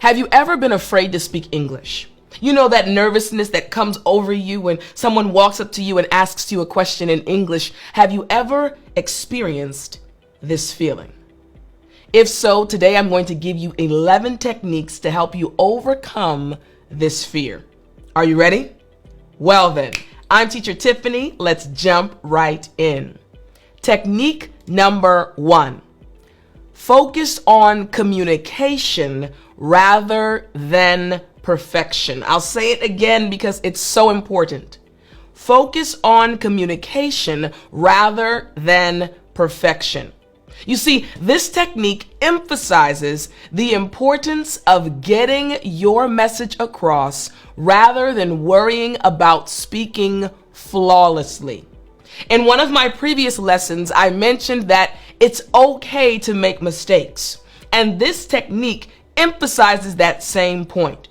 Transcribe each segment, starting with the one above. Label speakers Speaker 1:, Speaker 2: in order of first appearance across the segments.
Speaker 1: Have you ever been afraid to speak English? You know, that nervousness that comes over you when someone walks up to you and asks you a question in English. Have you ever experienced this feeling? If so, today I'm going to give you 11 techniques to help you overcome this fear. Are you ready? Well then, I'm Teacher Tiffany. Let's jump right in. Technique number 1. Focus on communication rather than perfection. I'll say it again because it's so important. Focus on communication rather than perfection. You see, this technique emphasizes the importance of getting your message across rather than worrying about speaking flawlessly. In one of my previous lessons, I mentioned that it's okay to make mistakes, and this technique emphasizes that same point.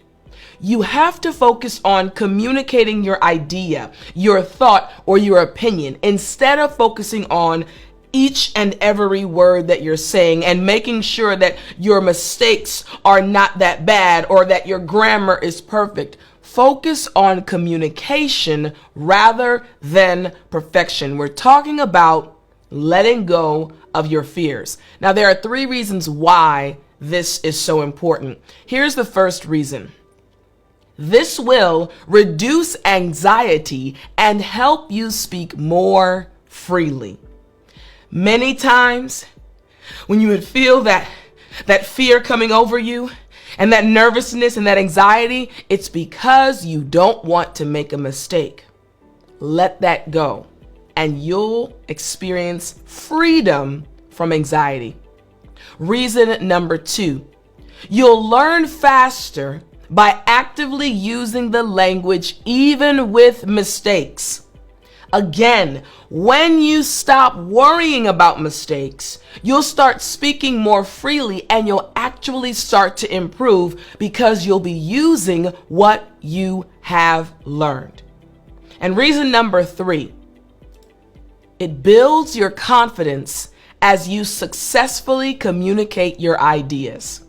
Speaker 1: You have to focus on communicating your idea, your thought, or your opinion instead of focusing on each and every word that you're saying and making sure that your mistakes are not that bad or that your grammar is perfect. Focus on communication rather than perfection. We're talking about letting go of your fears. Now, there are 3 reasons why this is so important. Here's the first reason. This will reduce anxiety and help you speak more freely. Many times when you would feel that fear coming over you and that nervousness and that anxiety, it's because you don't want to make a mistake. Let that go and you'll experience freedom from anxiety. Reason number 2, you'll learn faster by actively using the language even with mistakes. Again, when you stop worrying about mistakes, you'll start speaking more freely and you'll actually start to improve because you'll be using what you have learned. And reason number 3, it builds your confidence as you successfully communicate your ideas.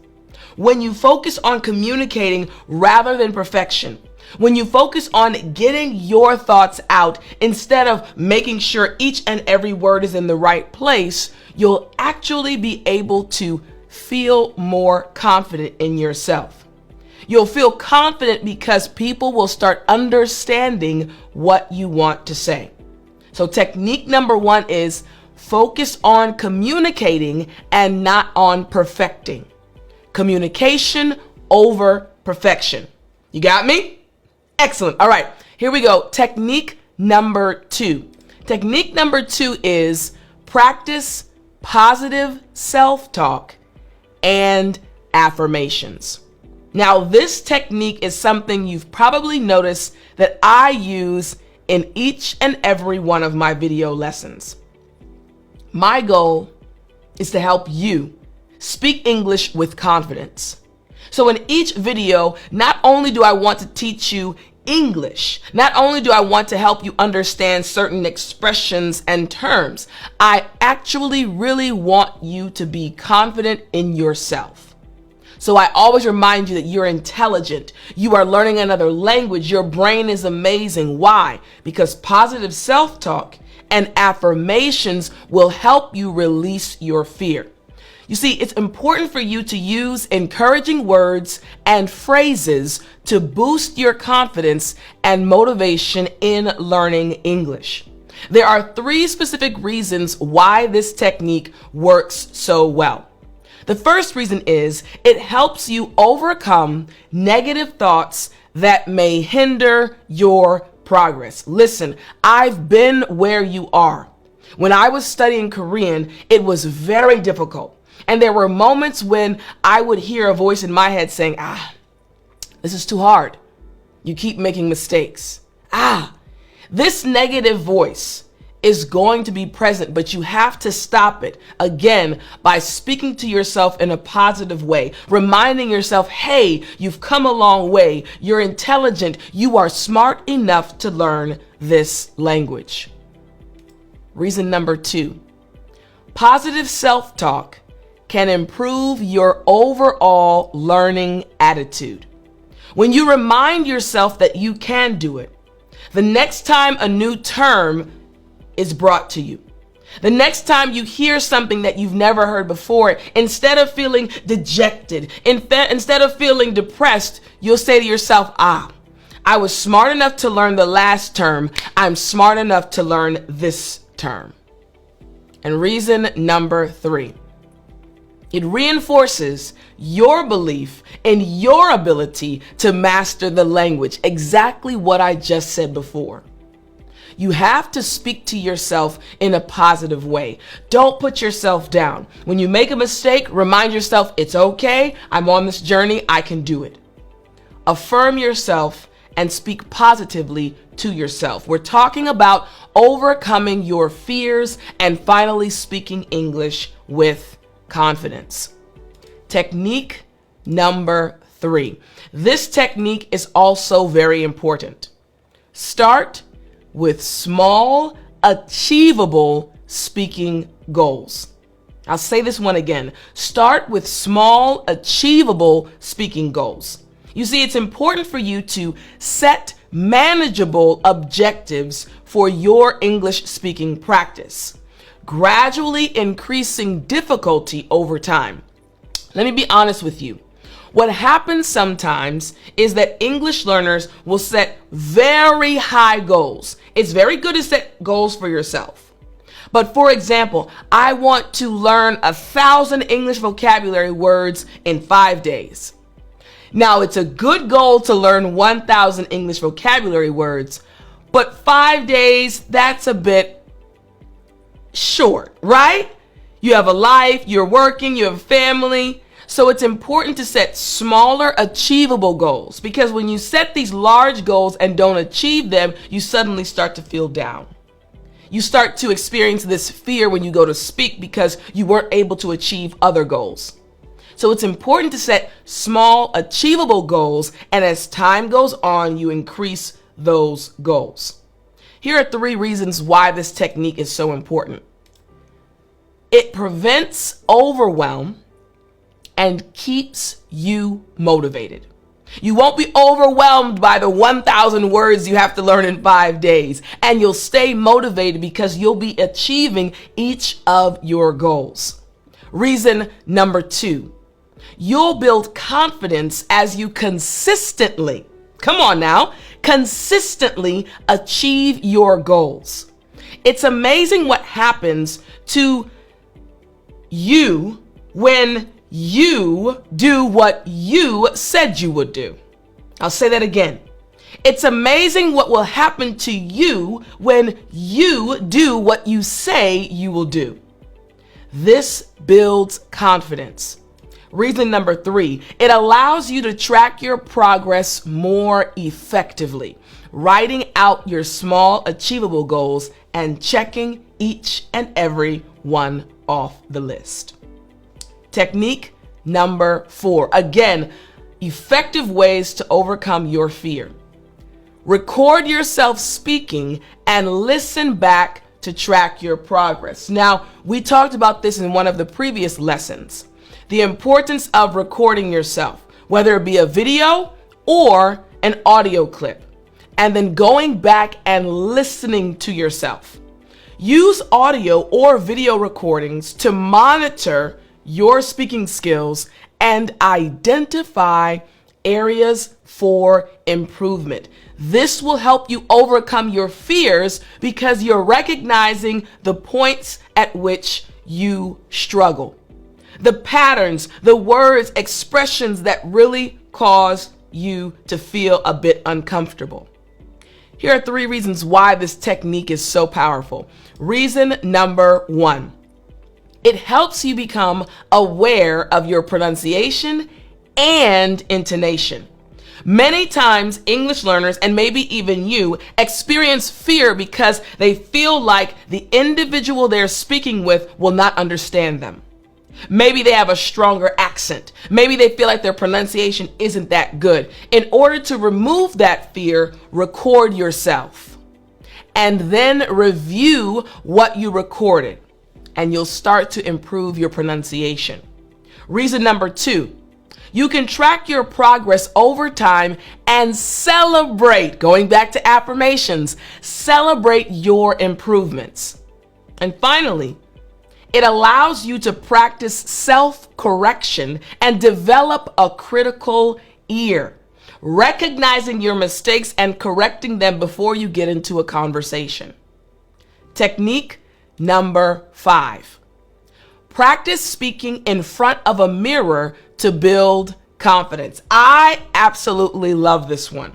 Speaker 1: When you focus on communicating rather than perfection, when you focus on getting your thoughts out instead of making sure each and every word is in the right place, you'll actually be able to feel more confident in yourself. You'll feel confident because people will start understanding what you want to say. So technique number 1 is focus on communicating and not on perfecting. Communication over perfection. You got me? Excellent. All right, here we go. Technique number 2. Technique number 2 is practice positive self-talk and affirmations. Now, this technique is something you've probably noticed that I use in each and every one of my video lessons. My goal is to help you speak English with confidence. So in each video, not only do I want to teach you English, not only do I want to help you understand certain expressions and terms, I actually really want you to be confident in yourself. So I always remind you that you're intelligent, you are learning another language, your brain is amazing. Why? Because positive self-talk and affirmations will help you release your fear. You see, it's important for you to use encouraging words and phrases to boost your confidence and motivation in learning English. There are 3 specific reasons why this technique works so well. The first reason is it helps you overcome negative thoughts that may hinder your progress. Listen, I've been where you are. When I was studying Korean, it was very difficult. And there were moments when I would hear a voice in my head saying, this is too hard. You keep making mistakes. This negative voice is going to be present, but you have to stop it, again, by speaking to yourself in a positive way, reminding yourself, hey, you've come a long way, you're intelligent, you are smart enough to learn this language. Reason number 2, positive self-talk can improve your overall learning attitude. When you remind yourself that you can do it, the next time a new term is brought to you, the next time you hear something that you've never heard before, instead of feeling dejected, instead of feeling depressed, you'll say to yourself, I was smart enough to learn the last term. I'm smart enough to learn this term. And reason number 3, it reinforces your belief in your ability to master the language. Exactly what I just said before. You have to speak to yourself in a positive way. Don't put yourself down. When you make a mistake, remind yourself, it's okay. I'm on this journey. I can do it. Affirm yourself and speak positively to yourself. We're talking about overcoming your fears and finally speaking English with confidence. Technique number 3. This technique is also very important. Start with small, achievable speaking goals. I'll say this one again. Start with small, achievable speaking goals. You see, it's important for you to set manageable objectives for your English speaking practice, gradually increasing difficulty over time. Let me be honest with you. What happens sometimes is that English learners will set very high goals. It's very good to set goals for yourself. But for example, I want to learn 1,000 English vocabulary words in 5 days. Now, it's a good goal to learn 1,000 English vocabulary words, but 5 days, that's a bit short, right? You have a life, you're working, you have a family. So it's important to set smaller, achievable goals, because when you set these large goals and don't achieve them, you suddenly start to feel down. You start to experience this fear when you go to speak because you weren't able to achieve other goals. So it's important to set small, achievable goals, and as time goes on, you increase those goals. Here are 3 reasons why this technique is so important. It prevents overwhelm and keeps you motivated. You won't be overwhelmed by the 1,000 words you have to learn in 5 days, and you'll stay motivated because you'll be achieving each of your goals. Reason number 2, you'll build confidence as you consistently achieve your goals. It's amazing what happens to you when you do what you said you would do. I'll say that again. It's amazing what will happen to you when you do what you say you will do. This builds confidence. Reason number 3, it allows you to track your progress more effectively, writing out your small, achievable goals and checking each and every one off the list. Technique number 4. Again, effective ways to overcome your fear. Record yourself speaking and listen back to track your progress. Now, we talked about this in one of the previous lessons. The importance of recording yourself, whether it be a video or an audio clip, and then going back and listening to yourself. Use audio or video recordings to monitor your speaking skills and identify areas for improvement. This will help you overcome your fears because you're recognizing the points at which you struggle. The patterns, the words, expressions that really cause you to feel a bit uncomfortable. Here are 3 reasons why this technique is so powerful. Reason number 1. It helps you become aware of your pronunciation and intonation. Many times, English learners, and maybe even you, experience fear because they feel like the individual they're speaking with will not understand them. Maybe they have a stronger accent. Maybe they feel like their pronunciation isn't that good. In order to remove that fear, record yourself and then review what you recorded, and you'll start to improve your pronunciation. Reason number 2, you can track your progress over time and celebrate, going back to affirmations, celebrate your improvements. And finally, it allows you to practice self-correction and develop a critical ear, recognizing your mistakes and correcting them before you get into a conversation. Technique number 5. Practice speaking in front of a mirror to build confidence. I absolutely love this one.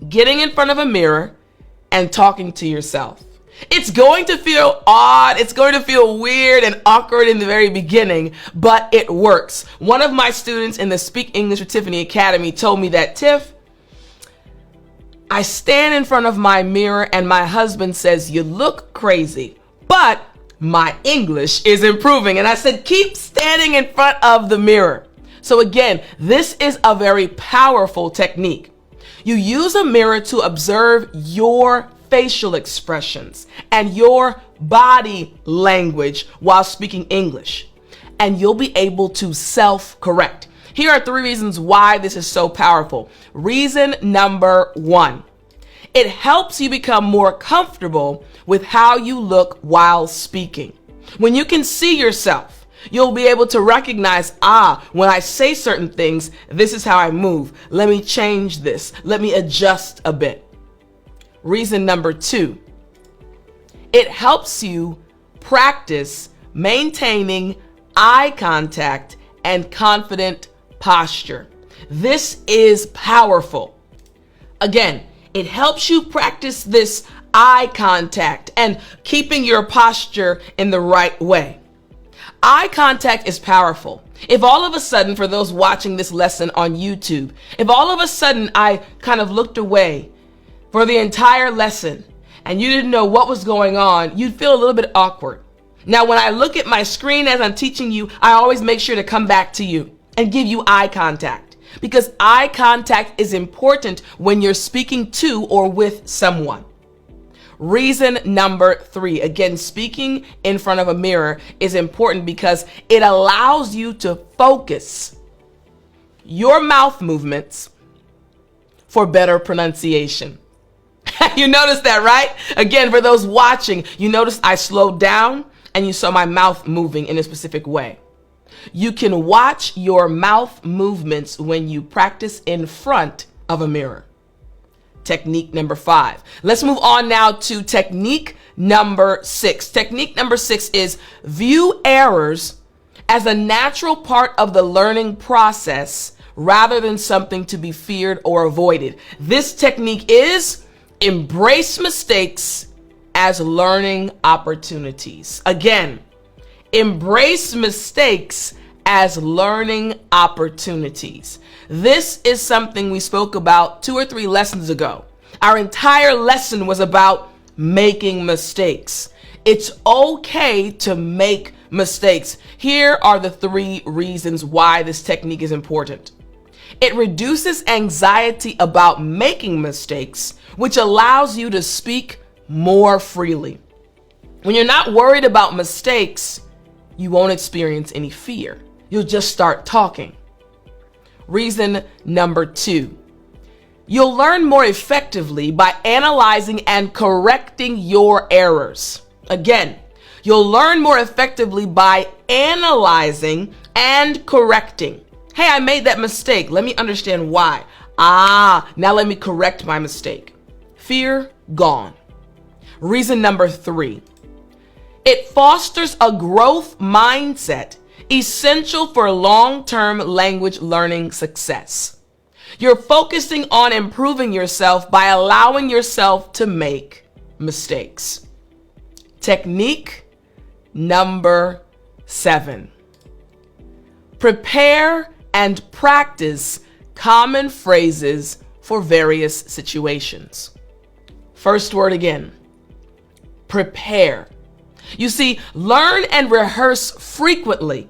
Speaker 1: Getting in front of a mirror and talking to yourself. It's going to feel odd. It's going to feel weird and awkward in the very beginning, but it works. One of my students in the Speak English with Tiffany Academy told me that, Tiff, I stand in front of my mirror and my husband says, you look crazy, but my English is improving. And I said, keep standing in front of the mirror. So again, this is a very powerful technique. You use a mirror to observe your facial expressions and your body language while speaking English, and you'll be able to self-correct. Here are 3 reasons why this is so powerful. Reason number 1, it helps you become more comfortable with how you look while speaking. When you can see yourself, you'll be able to recognize, when I say certain things, this is how I move. Let me change this. Let me adjust a bit. Reason number 2, it helps you practice maintaining eye contact and confident posture. This is powerful. Again, it helps you practice this eye contact and keeping your posture in the right way. Eye contact is powerful. If all of a sudden, for those watching this lesson on YouTube, if all of a sudden I kind of looked away for the entire lesson and you didn't know what was going on, you'd feel a little bit awkward. Now, when I look at my screen as I'm teaching you, I always make sure to come back to you and give you eye contact, because eye contact is important when you're speaking to or with someone. Reason number 3, again, speaking in front of a mirror is important because it allows you to focus your mouth movements for better pronunciation. You noticed that, right? Again, for those watching, you noticed I slowed down and you saw my mouth moving in a specific way. You can watch your mouth movements when you practice in front of a mirror. Technique number 5. Let's move on now to technique number 6. Technique number 6 is view errors as a natural part of the learning process rather than something to be feared or avoided. This technique is embrace mistakes as learning opportunities. Again, embrace mistakes as learning opportunities. This is something we spoke about 2 or 3 lessons ago. Our entire lesson was about making mistakes. It's okay to make mistakes. Here are the 3 reasons why this technique is important. It reduces anxiety about making mistakes, which allows you to speak more freely. When you're not worried about mistakes, you won't experience any fear. You'll just start talking. Reason number 2, you'll learn more effectively by analyzing and correcting your errors. Again, you'll learn more effectively by analyzing and correcting. Hey, I made that mistake. Let me understand why. Now let me correct my mistake. Fear gone. Reason number 3, it fosters a growth mindset essential for long-term language learning success. You're focusing on improving yourself by allowing yourself to make mistakes. Technique number 7, prepare and practice common phrases for various situations. First word again, prepare. You see, learn and rehearse frequently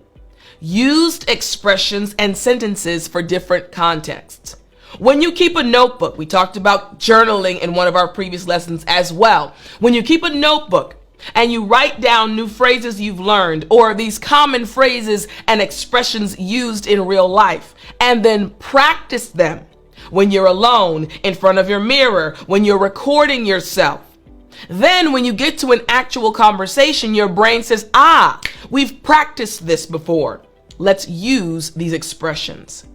Speaker 1: used expressions and sentences for different contexts. When you keep a notebook, we talked about journaling in one of our previous lessons as well. When you keep a notebook and you write down new phrases you've learned or these common phrases and expressions used in real life, and then practice them when you're alone, in front of your mirror, when you're recording yourself. Then when you get to an actual conversation, your brain says, we've practiced this before. Let's use these expressions.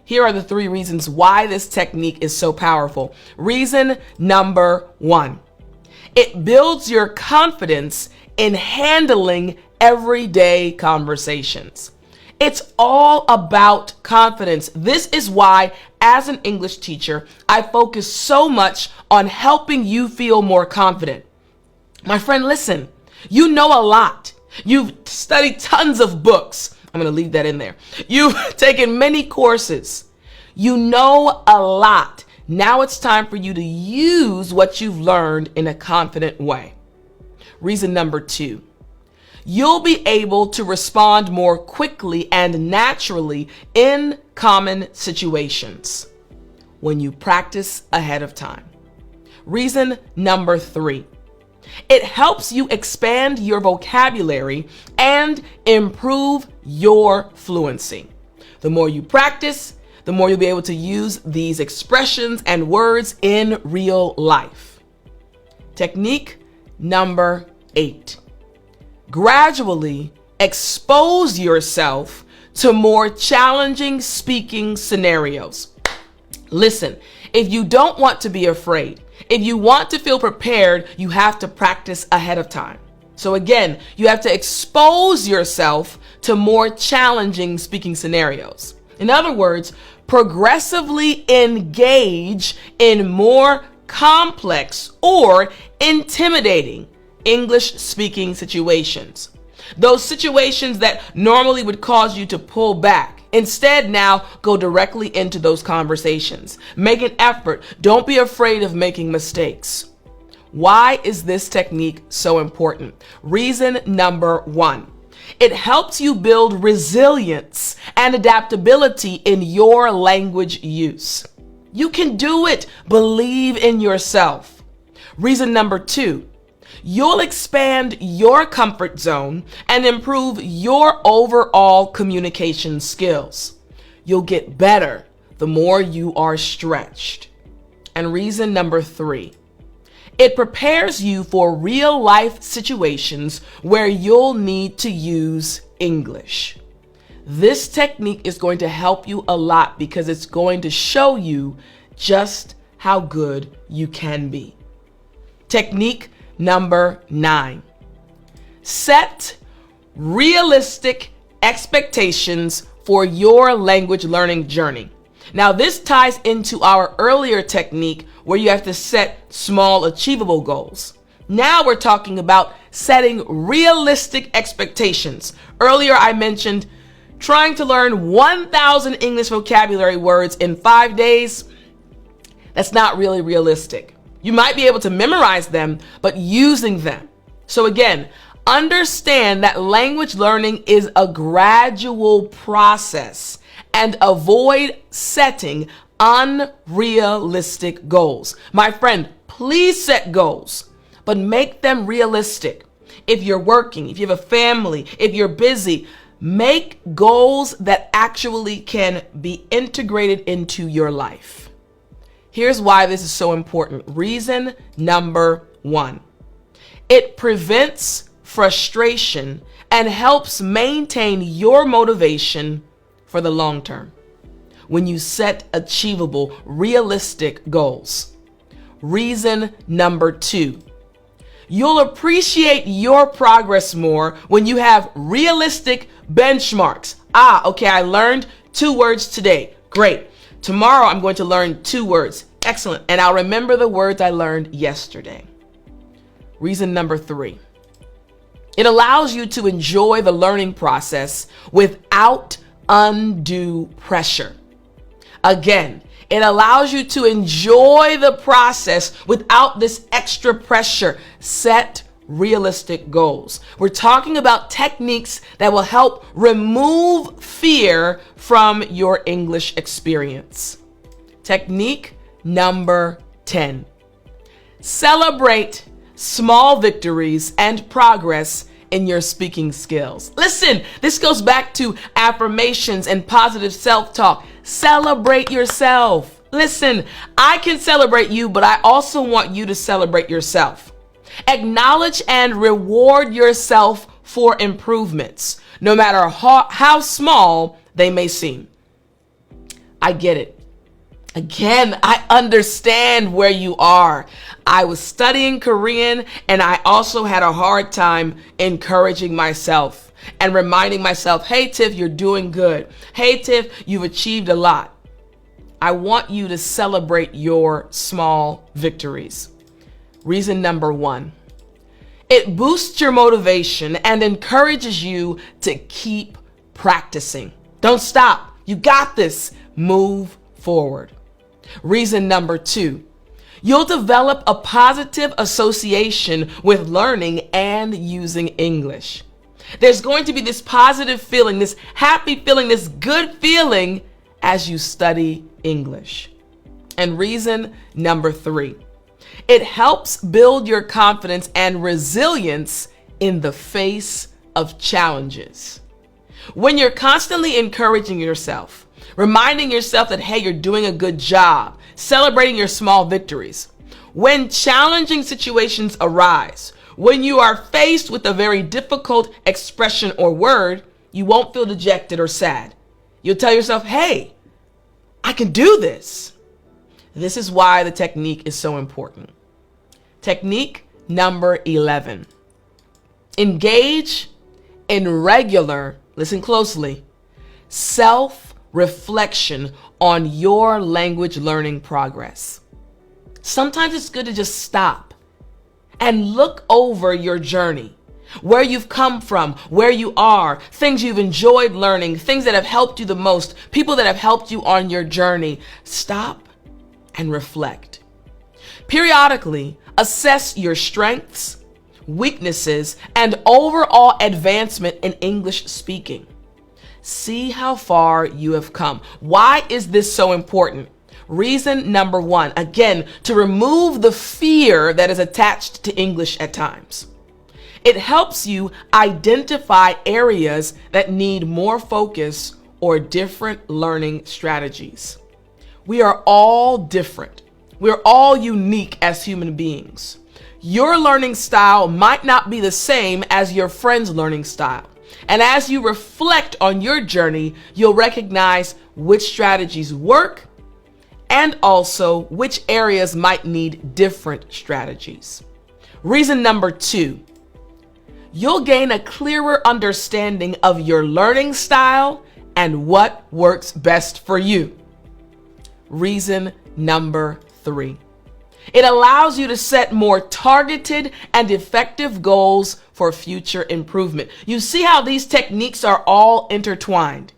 Speaker 1: Here are the 3 reasons why this technique is so powerful. Reason number 1, it builds your confidence in handling everyday conversations. It's all about confidence. This is why, as an English teacher, I focus so much on helping you feel more confident. My friend, listen, you know a lot. You've studied tons of books. I'm going to leave that in there. You've taken many courses. You know a lot. Now it's time for you to use what you've learned in a confident way. Reason number 2. You'll be able to respond more quickly and naturally in common situations when you practice ahead of time. Reason number 3. It helps you expand your vocabulary and improve your fluency. The more you practice, the more you'll be able to use these expressions and words in real life. Technique number 8. Gradually expose yourself to more challenging speaking scenarios. Listen, if you don't want to be afraid, if you want to feel prepared, you have to practice ahead of time. So again, you have to expose yourself to more challenging speaking scenarios. In other words, progressively engage in more complex or intimidating English speaking situations. Those situations that normally would cause you to pull back. Instead, now go directly into those conversations. Make an effort. Don't be afraid of making mistakes. Why is this technique so important? Reason number 1. It helps you build resilience and adaptability in your language use. You can do it. Believe in yourself. Reason number 2. You'll expand your comfort zone and improve your overall communication skills. You'll get better the more you are stretched. And reason number 3, it prepares you for real life situations where you'll need to use English. This technique is going to help you a lot because it's going to show you just how good you can be. Technique number 9. Set realistic expectations for your language learning journey. Now, this ties into our earlier technique where you have to set small, achievable goals. Now we're talking about setting realistic expectations. Earlier, I mentioned trying to learn 1,000 English vocabulary words in 5 days. That's not really realistic. You might be able to memorize them, but using them. So again, understand that language learning is a gradual process and avoid setting unrealistic goals. My friend, please set goals, but make them realistic. If you're working, if you have a family, if you're busy, make goals that actually can be integrated into your life. Here's why this is so important. Reason number 1. It prevents frustration and helps maintain your motivation for the long term when you set achievable, realistic goals. Reason number 2. You'll appreciate your progress more when you have realistic benchmarks. Okay, I learned 2 words today. Great. Tomorrow I'm going to learn 2 words. Excellent. And I'll remember the words I learned yesterday. Reason number 3. It allows you to enjoy the learning process without undue pressure. Again, it allows you to enjoy the process without this extra pressure. Set realistic goals. We're talking about techniques that will help remove fear from your English experience. Technique number 10. Celebrate small victories, and progress in your speaking skills. Listen, this goes back to affirmations and positive self-talk. Celebrate yourself. Listen, I can celebrate you, but I also want you to celebrate yourself. Acknowledge and reward yourself for improvements, no matter how small they may seem. I get it. Again, I understand where you are. I was studying Korean and I also had a hard time encouraging myself and reminding myself, hey, Tiff, you're doing good. Hey, Tiff, you've achieved a lot. I want you to celebrate your small victories. Reason number 1, it boosts your motivation and encourages you to keep practicing. Don't stop. You got this. Move forward. Reason number 2, you'll develop a positive association with learning and using English. There's going to be this positive feeling, this happy feeling, this good feeling as you study English. And reason number 3, it helps build your confidence and resilience in the face of challenges. When you're constantly encouraging yourself, reminding yourself that, hey, you're doing a good job, celebrating your small victories. When challenging situations arise, when you are faced with a very difficult expression or word, you won't feel dejected or sad. You'll tell yourself, hey, I can do this. This is why the technique is so important. Technique number 11. Engage in regular, listen closely, self-reflection on your language learning progress. Sometimes it's good to just stop and look over your journey, where you've come from, where you are, things you've enjoyed learning, things that have helped you the most, people that have helped you on your journey. Stop and reflect. Periodically, assess your strengths, weaknesses, and overall advancement in English speaking. See how far you have come. Why is this so important? Reason number 1, again, to remove the fear that is attached to English at times. It helps you identify areas that need more focus or different learning strategies. We are all different. We're all unique as human beings. Your learning style might not be the same as your friend's learning style. And as you reflect on your journey, you'll recognize which strategies work and also which areas might need different strategies. Reason number 2, you'll gain a clearer understanding of your learning style and what works best for you. Reason number 3, it allows you to set more targeted and effective goals for future improvement. You see how these techniques are all intertwined.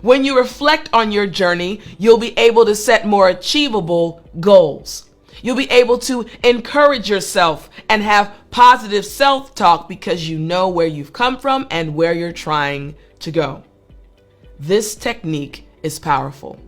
Speaker 1: When you reflect on your journey, you'll be able to set more achievable goals. You'll be able to encourage yourself and have positive self-talk because you know where you've come from and where you're trying to go. This technique is powerful.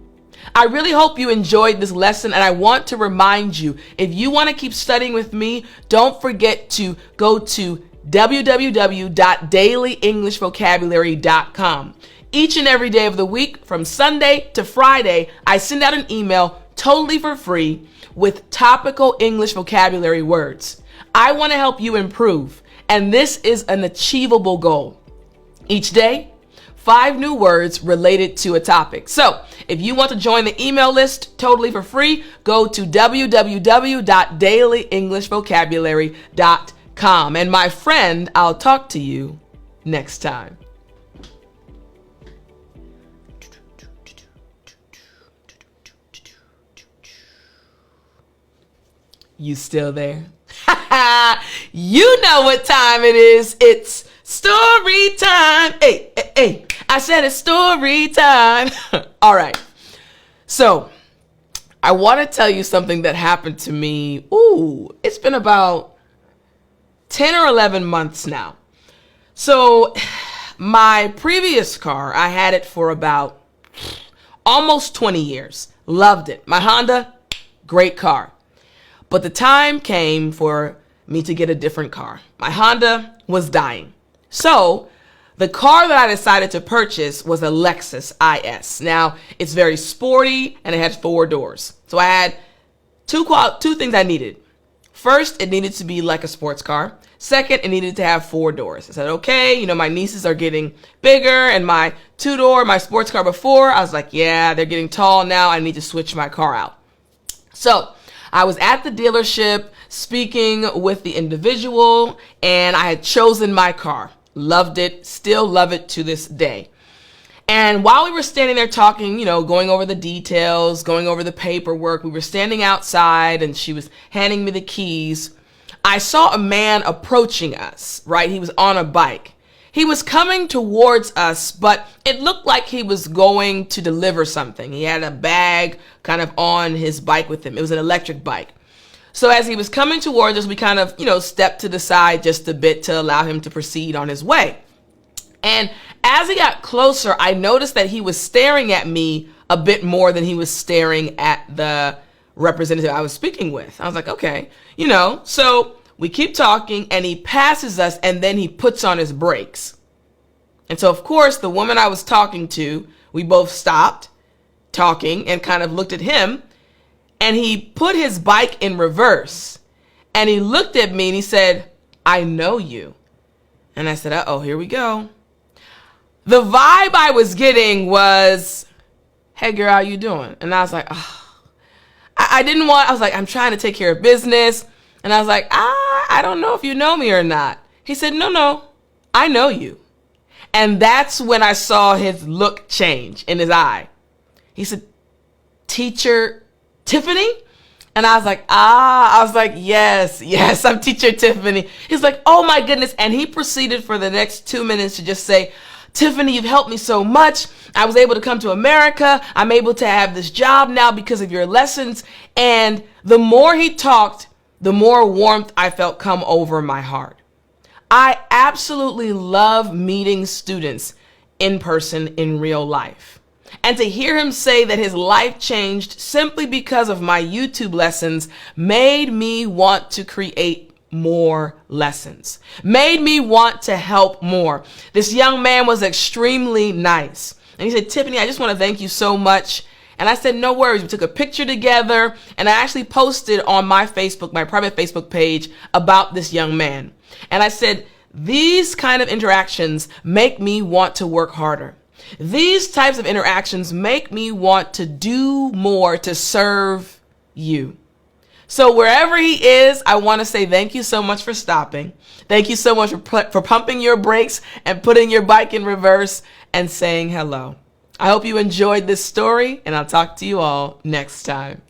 Speaker 1: I really hope you enjoyed this lesson, and I want to remind you, if you want to keep studying with me, don't forget to go to www.dailyenglishvocabulary.com. Each and every day of the week, from Sunday to Friday, I send out an email totally for free with topical English vocabulary words. I want to help you improve, and this is an achievable goal. Each day, 5 new words related to a topic. So if you want to join the email list totally for free, go to www.dailyenglishvocabulary.com. And my friend, I'll talk to you next time. You still there? You know what time it is. It's story time. Hey, hey, hey. I said it's story time. All right. So I want to tell you something that happened to me. It's been about 10 or 11 months now. So my previous car, I had it for about almost 20 years. Loved it. My Honda, great car. But the time came for me to get a different car. My Honda was dying. So the car that I decided to purchase was a Lexus IS. Now, it's very sporty and it had 4 doors. So I had two things I needed. First, it needed to be like a sports car. Second, it needed to have 4 doors. I said, okay, my nieces are getting bigger, and my 2-door, my sports car before, I was like, yeah, they're getting tall now. I need to switch my car out. So I was at the dealership speaking with the individual, and I had chosen my car. Loved it, still love it to this day. And while we were standing there talking, going over the details, going over the paperwork, we were standing outside and she was handing me the keys. I saw a man approaching us, right? He was on a bike. He was coming towards us, but it looked like he was going to deliver something. He had a bag kind of on his bike with him. It was an electric bike. So as he was coming towards us, we kind of, stepped to the side just a bit to allow him to proceed on his way. And as he got closer, I noticed that he was staring at me a bit more than he was staring at the representative I was speaking with. I was like, okay, so we keep talking and he passes us and then he puts on his brakes. And so, of course, the woman I was talking to, we both stopped talking and kind of looked at him, and he put his bike in reverse and he looked at me and he said, I know you. And I said, uh-oh, here we go. The vibe I was getting was, hey girl, how you doing? And I was like, oh. I was like, I'm trying to take care of business. And I was like, I don't know if you know me or not. He said, no, I know you. And that's when I saw his look change in his eye. He said, Teacher Tiffany? And I was like, yes, I'm Teacher Tiffany. He's like, oh my goodness. And he proceeded for the next 2 minutes to just say, Tiffany, you've helped me so much. I was able to come to America. I'm able to have this job now because of your lessons. And the more he talked, the more warmth I felt come over my heart. I absolutely love meeting students in person in real life. And to hear him say that his life changed simply because of my YouTube lessons made me want to create more lessons, made me want to help more. This young man was extremely nice. And he said, Tiffany, I just want to thank you so much. And I said, no worries. We took a picture together and I actually posted on my Facebook, my private Facebook page about this young man. And I said, these kind of interactions make me want to work harder. These types of interactions make me want to do more to serve you. So wherever he is, I want to say thank you so much for stopping. Thank you so much for pumping your brakes and putting your bike in reverse and saying hello. I hope you enjoyed this story, and I'll talk to you all next time.